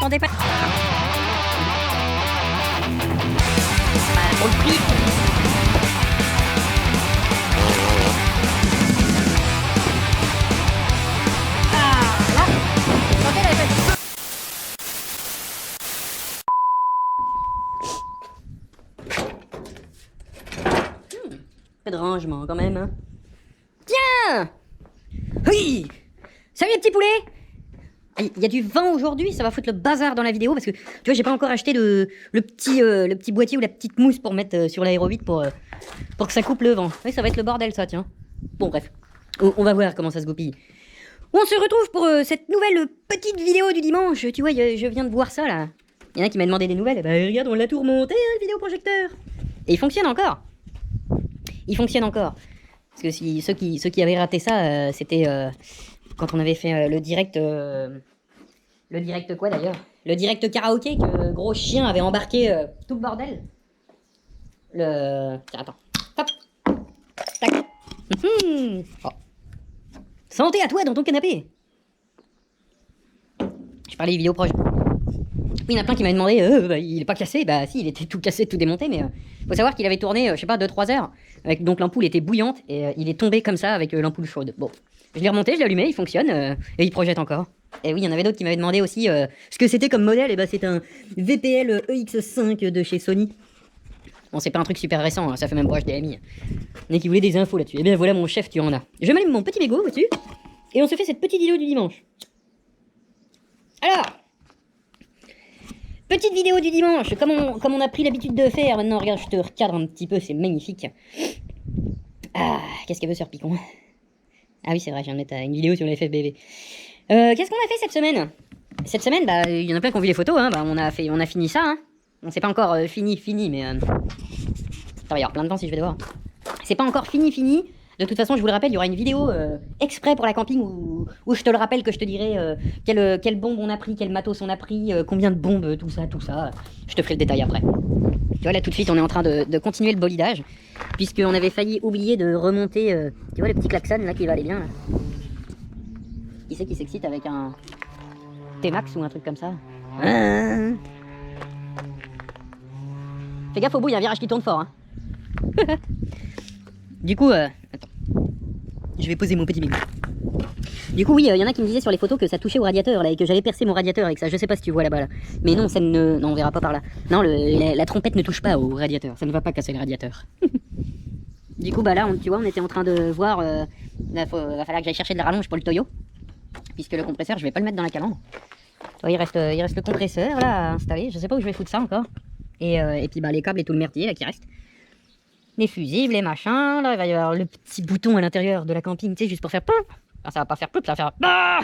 m'attendais pas. Pour le prix. Ah, là, sentez la fête. Peu de rangement quand même, hein. Tiens! Oui! Salut les petits poulets! Il y a du vent aujourd'hui, ça va foutre le bazar dans la vidéo parce que tu vois, j'ai pas encore acheté le petit boîtier ou la petite mousse pour mettre sur l'aérobite pour que ça coupe le vent. Oui, ça va être le bordel ça, tiens. Bon, bref, on va voir comment ça se goupille. On se retrouve pour cette nouvelle petite vidéo du dimanche. Tu vois, je viens de voir ça là. Il y en a qui m'a demandé des nouvelles. Bah regarde, on l'a tout remonté, hein, le vidéoprojecteur. Et il fonctionne encore. Il fonctionne encore. Parce que si, ceux qui avaient raté ça, c'était quand on avait fait le direct... le direct quoi d'ailleurs? Le direct karaoké que Gros Chien avait embarqué tout le bordel. Tiens, attends. Hop. Tac. Oh. Santé à toi dans ton canapé. Je parlais des vidéos proches. Oui, il y en a plein qui m'avaient demandé, bah, il est pas cassé. Bah si, il était tout cassé, tout démonté, mais faut savoir qu'il avait tourné, je sais pas, 2-3 heures. Donc l'ampoule était bouillante et il est tombé comme ça avec l'ampoule chaude. Bon, je l'ai remonté, je l'ai allumé, il fonctionne et il projette encore. Et oui, il y en avait d'autres qui m'avaient demandé aussi ce que c'était comme modèle. Et bah c'est un VPL EX5 de chez Sony. Bon, c'est pas un truc super récent, hein, ça fait même pas HDMI. Mais qui voulait des infos là-dessus. Et bien voilà mon chef, tu en as. Je m'allume mon petit mégot, vois-tu, et on se fait cette petite vidéo du dimanche. Alors, petite vidéo du dimanche, comme on a pris l'habitude de faire. Maintenant, regarde, je te recadre un petit peu, c'est magnifique. Ah, qu'est-ce qu'elle veut sur Picon? Ah oui, c'est vrai, je viens de mettre une vidéo sur les FFBV. Qu'est-ce qu'on a fait cette semaine? Cette semaine, bah, il y en a plein qui ont vu les photos, hein. Bah, on a fini ça, hein. Bon, c'est pas encore fini, mais... ça va y avoir plein de temps si je vais devoir. C'est pas encore fini. De toute façon, je vous le rappelle, il y aura une vidéo exprès pour la camping où je te le rappelle, que je te dirai quelle bombe on a pris, quel matos on a pris, combien de bombes, tout ça. Je te ferai le détail après. Tu vois, là tout de suite, on est en train de continuer le bolidage, puisqu'on avait failli oublier de remonter, tu vois le petit klaxon là qui va aller bien. Là. Qui c'est qui s'excite avec un T-Max ou un truc comme ça? Fais gaffe au bout, il y a un virage qui tourne fort. Hein. Du coup, attends. Je vais poser mon petit micro. Du coup, oui, il y en a qui me disaient sur les photos que ça touchait au radiateur, là, et que j'avais percé mon radiateur avec ça. Je sais pas si tu vois là-bas, là. Mais non, ça ne... Non, on verra pas par là. Non, la trompette ne touche pas au radiateur. Ça ne va pas casser le radiateur. Du coup, bah là, tu vois, on était en train de voir... là, va falloir que j'aille chercher de la rallonge pour le Toyo. Puisque le compresseur, je vais pas le mettre dans la calandre. Toi, il reste le compresseur, là, à installer. Je sais pas où je vais foutre ça encore. Et puis, bah, les câbles et tout le merdier, là, qui reste. Les fusibles, les machins, là il va y avoir le petit bouton à l'intérieur de la camping, tu sais, juste pour faire plouf. Enfin, ça va pas faire plouf, ça va faire ah.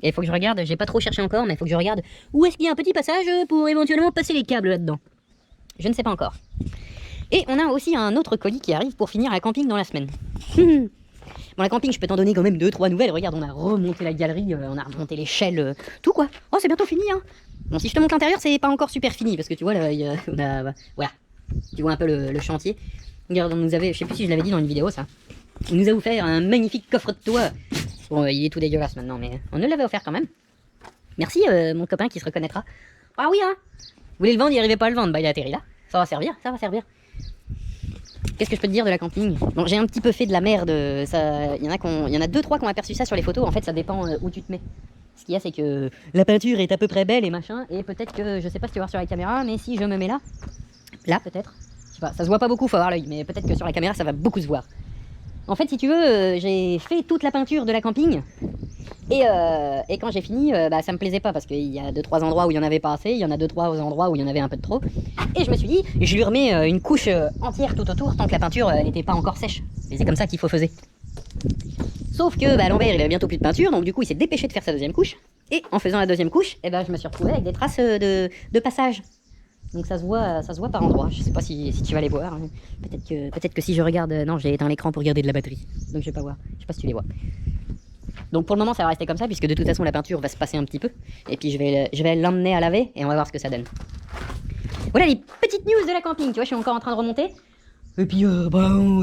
Et il faut que je regarde, j'ai pas trop cherché encore, mais il faut que je regarde où est-ce qu'il y a un petit passage pour éventuellement passer les câbles là-dedans. Je ne sais pas encore. Et on a aussi un autre colis qui arrive pour finir la camping dans la semaine. Bon, la camping, je peux t'en donner quand même 2-3 nouvelles. Regarde, on a remonté la galerie, on a remonté l'échelle, tout quoi. Oh, c'est bientôt fini, hein. Bon, si je te montre l'intérieur, c'est pas encore super fini, parce que tu vois, là, on a... Voilà. Tu vois un peu le chantier. Regarde, on nous avait, je sais plus si je l'avais dit dans une vidéo ça. On nous a offert un magnifique coffre de toit. Bon, il est tout dégueulasse maintenant, mais on nous l'avait offert quand même. Merci mon copain qui se reconnaîtra. Ah oui, hein. Vous voulez le vendre, il arrivait pas à le vendre, bah il a atterri là. Ça va servir, ça va servir. Qu'est-ce que je peux te dire de la camping? Bon, j'ai un petit peu fait de la merde. Il y en a 2-3 qui ont aperçu ça sur les photos. En fait, ça dépend où tu te mets. Ce qu'il y a, c'est que la peinture est à peu près belle et machin. Et peut-être que, je sais pas si tu vas voir sur la caméra, mais si je me mets là. Là peut-être, je sais pas, ça se voit pas beaucoup, faut avoir l'œil, mais peut-être que sur la caméra ça va beaucoup se voir. En fait, si tu veux, j'ai fait toute la peinture de la camping et quand j'ai fini, bah ça me plaisait pas parce qu'il y a 2-3 endroits où il y en avait pas assez, il y en a 2-3 endroits où il y en avait un peu de trop. Et je me suis dit, je lui remets une couche entière tout autour tant que la peinture n'était pas encore sèche. Et c'est comme ça qu'il faut faire. Sauf que bah, l'envers il avait bientôt plus de peinture, donc du coup il s'est dépêché de faire sa deuxième couche. Et en faisant la deuxième couche, eh ben, je me suis retrouvé avec des traces de passage. Donc ça se voit par endroits. Je sais pas si tu vas les voir. Hein. Peut-être que si je regarde... Non, j'ai éteint l'écran pour regarder de la batterie. Donc je vais pas voir. Je sais pas si tu les vois. Donc pour le moment ça va rester comme ça, puisque de toute façon la peinture va se passer un petit peu. Et puis je vais l'emmener à laver et on va voir ce que ça donne. Voilà les petites news de la camping. Tu vois, je suis encore en train de remonter. Et puis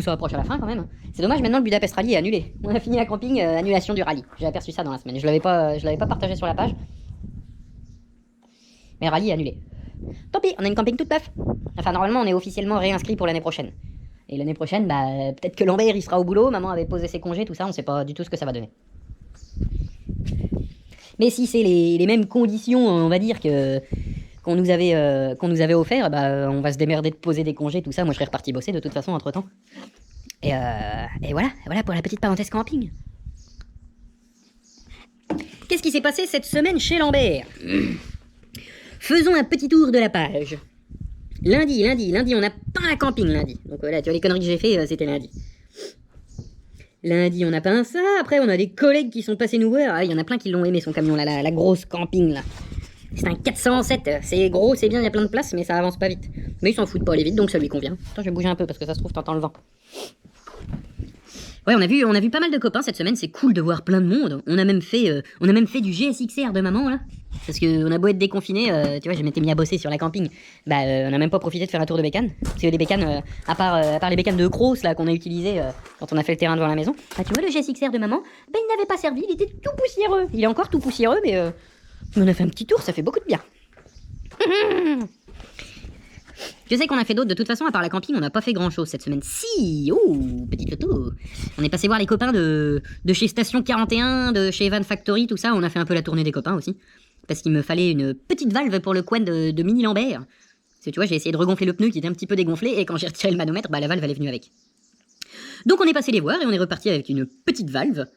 ça approche à la fin quand même. C'est dommage, maintenant le Budapest Rally est annulé. On a fini la camping, annulation du rallye. J'ai aperçu ça dans la semaine. Je l'avais pas partagé sur la page. Mais le rallye est annulé. Tant pis, on a une camping toute neuf. Enfin, normalement, on est officiellement réinscrit pour l'année prochaine. Et l'année prochaine, bah, peut-être que Lambert, il sera au boulot, maman avait posé ses congés, tout ça, on sait pas du tout ce que ça va donner. Mais si c'est les mêmes conditions, on va dire, qu'on nous avait offert, bah, on va se démerder de poser des congés, tout ça. Moi, je serais reparti bosser de toute façon entre-temps. Et voilà pour la petite parenthèse camping. Qu'est-ce qui s'est passé cette semaine chez Lambert? Faisons un petit tour de la page. Lundi, on a peint la camping lundi. Donc voilà, tu vois les conneries que j'ai fait, c'était lundi. Lundi, on a peint ça. Après, on a des collègues qui sont passés nous voir. Ah, il y en a plein qui l'ont aimé, son camion là, la grosse camping là. C'est un 407. C'est gros, c'est bien, il y a plein de place, mais ça avance pas vite. Mais ils s'en foutent pas aller vite, donc ça lui convient. Attends, je vais bouger un peu parce que ça se trouve, t'entends le vent. Ouais, on a vu pas mal de copains cette semaine, c'est cool de voir plein de monde. On a même fait du GSXR de maman, là. Parce que on a beau être déconfiné, tu vois, je m'étais mis à bosser sur la camping. Bah, on a même pas profité de faire un tour de bécane. Parce que les bécanes, à part les bécanes de Cross, là, qu'on a utilisées quand on a fait le terrain devant la maison. Bah, tu vois, le GSXR de maman, bah, il n'avait pas servi, il était tout poussiéreux. Il est encore tout poussiéreux, mais on a fait un petit tour, ça fait beaucoup de bien. Je sais qu'on a fait d'autres, de toute façon, à part la camping, on n'a pas fait grand chose cette semaine. Si, oh, petite photo. On est passé voir les copains de chez Station 41, de chez Van Factory, tout ça. On a fait un peu la tournée des copains aussi. Parce qu'il me fallait une petite valve pour le coin de Mini Lambert. Parce que tu vois, j'ai essayé de regonfler le pneu qui était un petit peu dégonflé, et quand j'ai retiré le manomètre, bah la valve elle est venue avec. Donc on est passé les voir et on est reparti avec une petite valve.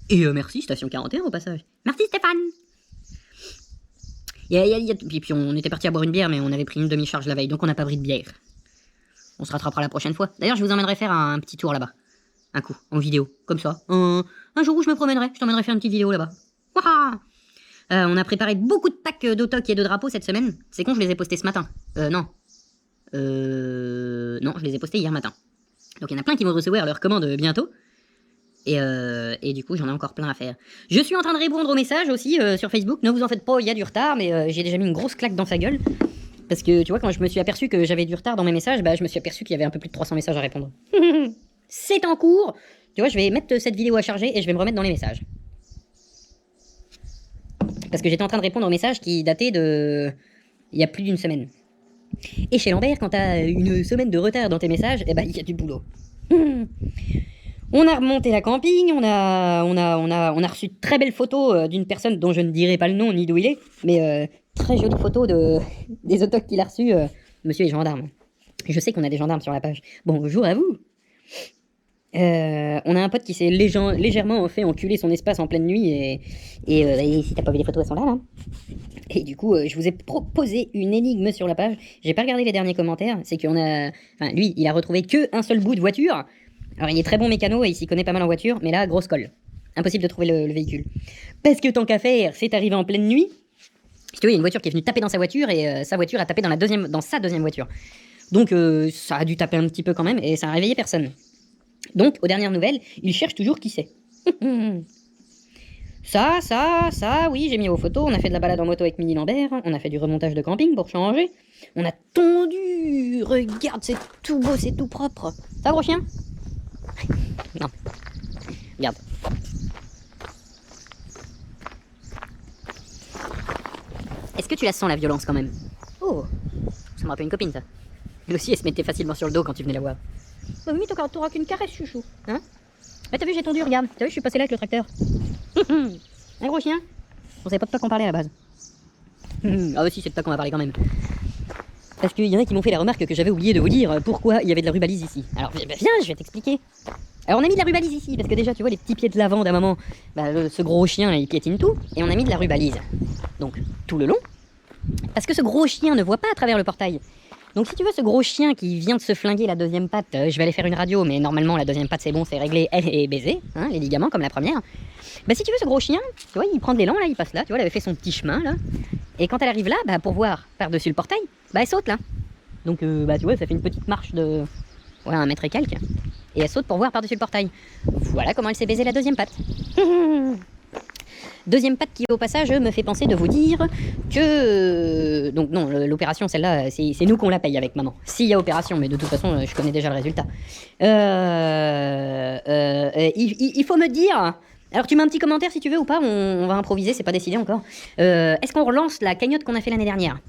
Et merci Station 41 au passage. Merci Stéphane. Et puis on était parti à boire une bière, mais on avait pris une demi-charge la veille, donc on n'a pas pris de bière. On se rattrapera la prochaine fois. D'ailleurs, je vous emmènerai faire un petit tour là-bas. Un coup, en vidéo, comme ça. Un jour où je me promènerai, je t'emmènerai faire une petite vidéo là-bas. Waouh. On a préparé beaucoup de packs d'autoc et de drapeaux cette semaine. C'est con, je les ai postés ce matin. Non, je les ai postés hier matin. Donc il y en a plein qui vont recevoir leur commande bientôt. Et du coup, j'en ai encore plein à faire. Je suis en train de répondre aux messages aussi sur Facebook. Ne vous en faites pas, il y a du retard, mais j'ai déjà mis une grosse claque dans sa gueule. Parce que tu vois, quand je me suis aperçu que j'avais du retard dans mes messages, bah je me suis aperçu qu'il y avait un peu plus de 300 messages à répondre. C'est en cours. Tu vois, je vais mettre cette vidéo à charger et je vais me remettre dans les messages. Parce que j'étais en train de répondre aux messages qui dataient de... il y a plus d'une semaine. Et chez Lambert, quand t'as une semaine de retard dans tes messages, eh ben il y a du boulot. On a remonté la camping, on a reçu de très belles photos d'une personne dont je ne dirai pas le nom ni d'où il est, mais très jolie photo des autocs qu'il a reçus. Monsieur est gendarme. Je sais qu'on a des gendarmes sur la page. Bonjour à vous. On a un pote qui s'est légèrement fait enculer son espace en pleine nuit et si t'as pas vu les photos, elles sont là. Et du coup, je vous ai proposé une énigme sur la page. J'ai pas regardé les derniers commentaires. C'est qu'on a... Enfin, lui, il a retrouvé que un seul bout de voiture. Alors, il est très bon mécano et il s'y connaît pas mal en voiture, mais là, grosse colle. Impossible de trouver le véhicule. Parce que tant qu'à faire, c'est arrivé en pleine nuit. Si tu vois, il y a une voiture qui est venue taper dans sa voiture et sa voiture a tapé dans sa deuxième voiture. Donc, ça a dû taper un petit peu quand même et ça a réveillé personne. Donc, aux dernières nouvelles, il cherche toujours qui c'est. Ça, oui, j'ai mis vos photos. On a fait de la balade en moto avec Mini Lambert. On a fait du remontage de camping pour changer. On a tondu. Regarde, c'est tout beau, c'est tout propre. Ça, gros chien? Non. Regarde. Est-ce que tu la sens, la violence, quand même? Oh, ça me rappelle une copine, ça. Elle aussi, elle se mettait facilement sur le dos quand tu venais la voir. Bah oui, t'auras qu'une caresse, chouchou. Hein? Mais t'as vu, j'ai tondu, regarde. T'as vu, je suis passé là avec le tracteur. Un gros chien? On savait pas de toi qu'on parlait à la base. Ah bah si, c'est de toi qu'on va parler quand même. Parce qu'il y en a qui m'ont fait la remarque que j'avais oublié de vous dire pourquoi il y avait de la rubalise ici. Alors viens, je vais t'expliquer. Alors on a mis de la rubalise ici, parce que déjà tu vois les petits pieds de lavande à maman, ce gros chien il piétine tout, et on a mis de la rubalise. Donc tout le long, parce que ce gros chien ne voit pas à travers le portail. Donc si tu veux ce gros chien qui vient de se flinguer la deuxième patte, je vais aller faire une radio, mais normalement la deuxième patte c'est bon, c'est réglé, elle est baisée, hein, les ligaments comme la première. Bah si tu veux ce gros chien, tu vois il prend de l'élan là, il passe là, tu vois elle avait fait son petit chemin là, et quand elle arrive là, pour voir par-dessus le portail, elle saute là. Donc tu vois ça fait une petite marche de 1 mètre et quelques, et elle saute pour voir par-dessus le portail. Voilà comment elle s'est baisée la deuxième patte. Deuxième patte qui au passage me fait penser de vous dire que... Donc non, l'opération celle-là, c'est nous qu'on la paye avec maman. S'il y a opération, mais de toute façon je connais déjà le résultat. Il faut me dire Alors tu mets un petit commentaire si tu veux ou pas, on va improviser, c'est pas décidé encore. Est-ce qu'on relance la cagnotte qu'on a fait l'année dernière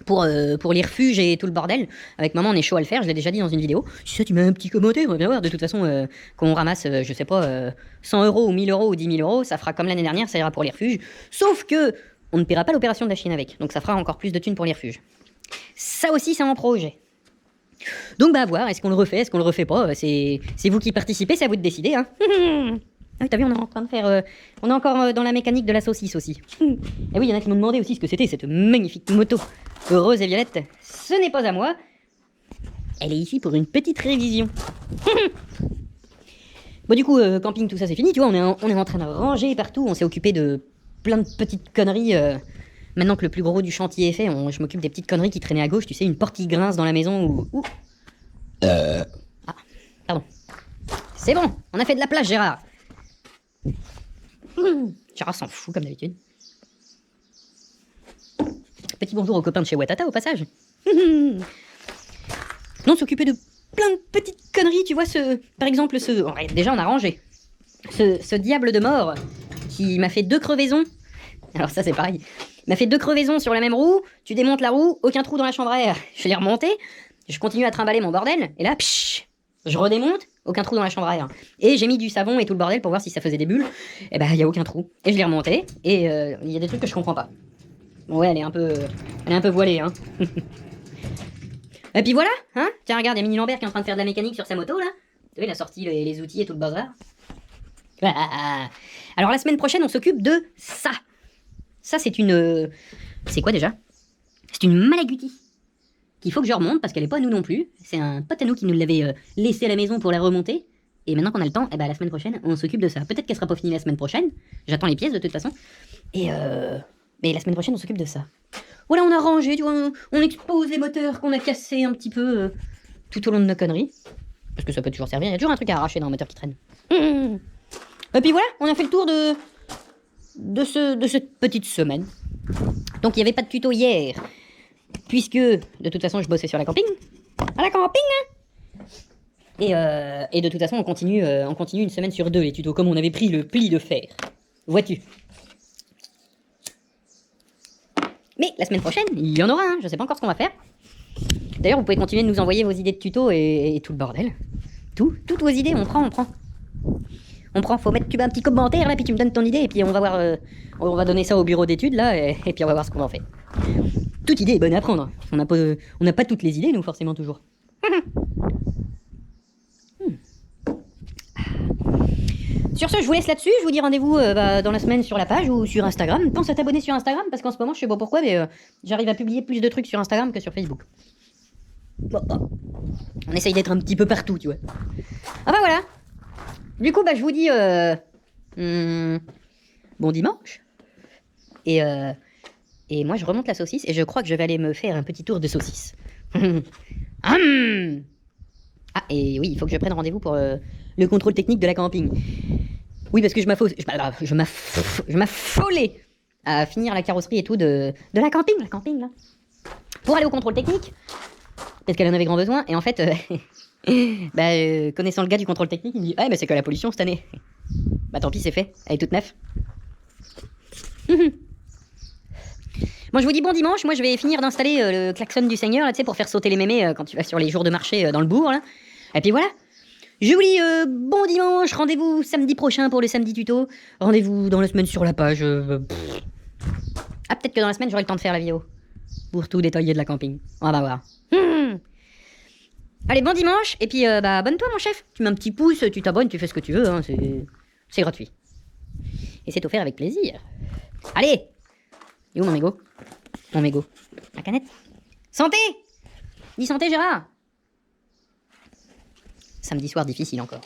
pour les refuges et tout le bordel? Avec maman on est chaud à le faire, je l'ai déjà dit dans une vidéo. Si ça tu mets un petit commentaire, on va bien voir. De toute façon quand on ramasse, je sais pas, 100 € ou 1000 € ou 10 000 €, ça fera comme l'année dernière, ça ira pour les refuges. Sauf que on ne paiera pas l'opération de la Chine avec, donc ça fera encore plus de thunes pour les refuges. Ça aussi c'est en projet. Donc bah à voir, est-ce qu'on le refait, est-ce qu'on le refait pas, c'est vous qui participez, c'est à vous de décider hein. Ah oui, t'as vu, on est en train de faire... on est encore dans la mécanique de la saucisse aussi. Et oui, il y en a qui m'ont demandé aussi ce que c'était, cette magnifique moto rose et violette. Ce n'est pas à moi. Elle est ici pour une petite révision. Bon du coup, camping, tout ça c'est fini, tu vois, on est en train de ranger partout, on s'est occupé de plein de petites conneries. Maintenant que le plus gros du chantier est fait, je m'occupe des petites conneries qui traînaient à gauche, tu sais, une porte qui grince dans la maison ou... Ah, pardon. C'est bon, on a fait de la place, Gérard. Gérard s'en fout comme d'habitude. Petit bonjour aux copains de chez Watata au passage. Non, on s'occupait de plein de petites conneries, tu vois, par exemple déjà on a rangé. Ce diable de mort qui m'a fait 2 crevaisons. Alors ça c'est pareil. Il m'a fait 2 crevaisons sur la même roue, tu démontes la roue, aucun trou dans la chambre à air. Je l'ai remonté, je continue à trimballer mon bordel, et là, pshh, je redémonte, aucun trou dans la chambre à air. Et j'ai mis du savon et tout le bordel pour voir si ça faisait des bulles. Et bah, il n'y a aucun trou. Et je l'ai remonté, et il y a des trucs que je comprends pas. Ouais, elle est un peu voilée, hein. Et puis voilà, hein. Tiens, regarde, il y a Mini Lambert qui est en train de faire de la mécanique sur sa moto, là. Tu vois, il a sorti les outils et tout le bazar. Alors la semaine prochaine, on s'occupe de ça. Ça, c'est une... c'est quoi déjà? C'est une Malaguti qu'il faut que je remonte parce qu'elle est pas à nous non plus. C'est un pote à nous qui nous l'avait laissé à la maison pour la remonter. Et maintenant qu'on a le temps, eh ben, la semaine prochaine, on s'occupe de ça. Peut-être qu'elle sera pas finie la semaine prochaine. J'attends les pièces de toute façon. Mais la semaine prochaine, on s'occupe de ça. Voilà, on a rangé, tu vois, on expose les moteurs qu'on a cassés un petit peu tout au long de nos conneries. Parce que ça peut toujours servir. Il y a toujours un truc à arracher dans un moteur qui traîne. Et puis voilà, on a fait le tour de cette petite semaine. Donc il n'y avait pas de tuto hier, puisque de toute façon je bossais sur la camping. À la camping hein. Et de toute façon on continue une semaine sur 2 les tutos, comme on avait pris le pli de fer. Vois-tu. Mais la semaine prochaine, il y en aura, hein. Je sais pas encore ce qu'on va faire. D'ailleurs vous pouvez continuer de nous envoyer vos idées de tutos et tout le bordel. Toutes vos idées, on prend. Faut mettre, tu mets un petit commentaire là, puis tu me donnes ton idée, et puis on va voir, on va donner ça au bureau d'études là, et puis on va voir ce qu'on en fait. Toute idée est bonne à prendre. On n'a pas toutes les idées, nous, forcément, toujours. Sur ce, je vous laisse là-dessus, je vous dis rendez-vous dans la semaine sur la page ou sur Instagram. Pense à t'abonner sur Instagram, parce qu'en ce moment, je sais pas pourquoi, mais j'arrive à publier plus de trucs sur Instagram que sur Facebook. Bon. On essaye d'être un petit peu partout, tu vois. Ah bah voilà. Du coup, bah, je vous dis bon dimanche. Et moi, je remonte la saucisse et je crois que je vais aller me faire un petit tour de saucisse. Ah, et oui, il faut que je prenne rendez-vous pour le contrôle technique de la camping. Oui, parce que je m'affolais à finir la carrosserie et tout de la camping là. Pour aller au contrôle technique, parce qu'elle en avait grand besoin. Et en fait... connaissant le gars du contrôle technique, il me dit bah c'est que la pollution cette année. Bah tant pis, c'est fait, elle est toute neuve. Bon, je vous dis bon dimanche, moi je vais finir d'installer le klaxon du Seigneur, là, tu sais, pour faire sauter les mémés quand tu vas sur les jours de marché dans le bourg, là. Et puis voilà. Je vous dis bon dimanche, rendez-vous samedi prochain pour le samedi tuto. Rendez-vous dans la semaine sur la page. Ah, peut-être que dans la semaine j'aurai le temps de faire la vidéo. Pour tout détailler de la camping. On va voir. Allez, bon dimanche, et puis abonne-toi mon chef. Tu mets un petit pouce, tu t'abonnes, tu fais ce que tu veux, hein, c'est gratuit. Et c'est offert avec plaisir. Allez. Il est où mon mégot? Mon mégot. La canette. Santé. Dis santé Gérard. Samedi soir difficile encore.